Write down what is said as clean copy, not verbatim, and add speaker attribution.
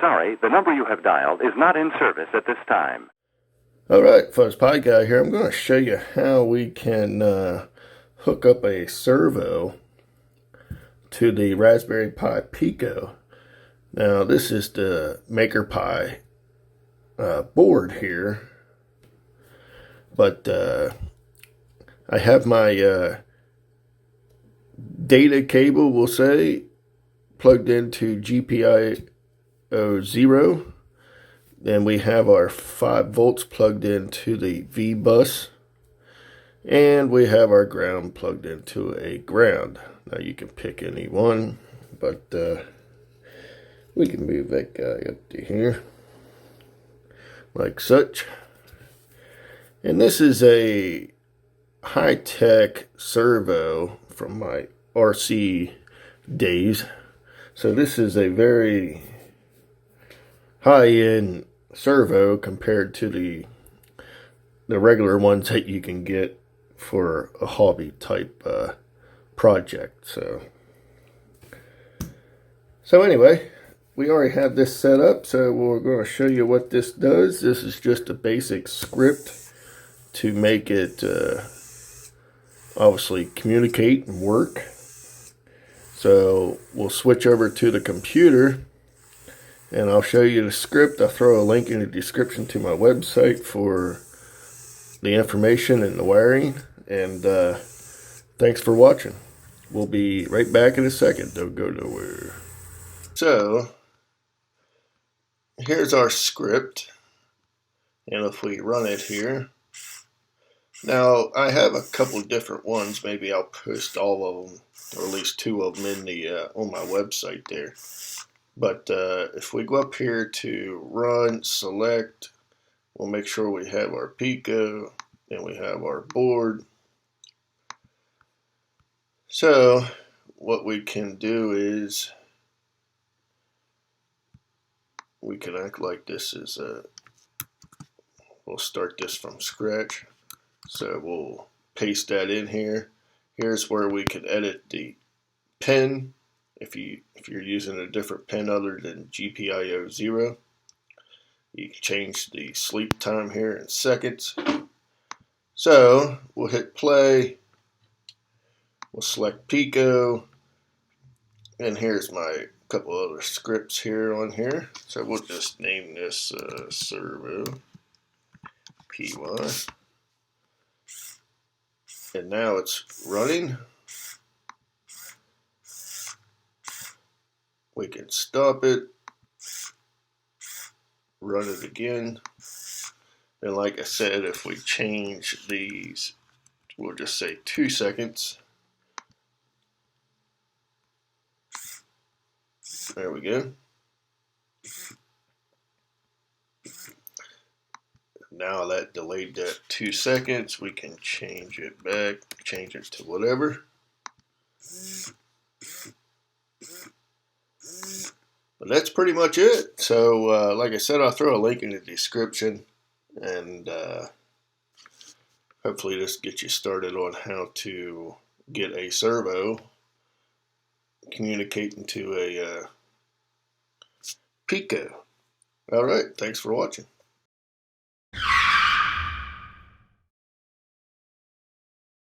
Speaker 1: sorry, the number you have dialed is not in service at this time.
Speaker 2: Alright, folks, Pi Guy here. I'm going to show you how we can hook up a servo to the Raspberry Pi Pico. Now, this is the Maker Pi board here, but I have my data cable, we'll say, plugged into GPIO 0. Then we have our 5 volts plugged into the V bus, and we have our ground plugged into a ground. Now you can pick any one, but we can move that guy up to here like such. And this is a high-tech servo from my RC days. So this is a very high-end servo compared to the regular ones that you can get for a hobby type project. So anyway, we already have this set up, so we're going to show you what this does. This is just a basic script to make it obviously communicate and work. So we'll switch over to the computer and I'll show you the script. I'll throw a link in the description to my website for the information and the wiring. And thanks for watching. We'll be right back in a second. Don't go nowhere. So here's our script. And if we run it here. Now I have a couple different ones. Maybe I'll post all of them, or at least 2 of them in the on my website there. But if we go up here to run, select, we'll make sure we have our Pico, and we have our board. So what we can do is we can act like this is we'll start this from scratch. So we'll paste that in here. Here's where we can edit the pin. If you're using a different pin other than GPIO 0, you can change the sleep time here in seconds. So we'll hit play. We'll select Pico, and here's my couple other scripts here on here. So we'll just name this Servo PY, and now it's running. We can stop it, run it again, and like I said, if we change these, we'll just say 2 seconds. There we go. Now that delayed that 2 seconds, we can change it back, change it to whatever. But that's pretty much it. So like I said, I'll throw a link in the description, and hopefully this gets you started on how to get a servo communicating to a Pico. Alright, thanks for watching.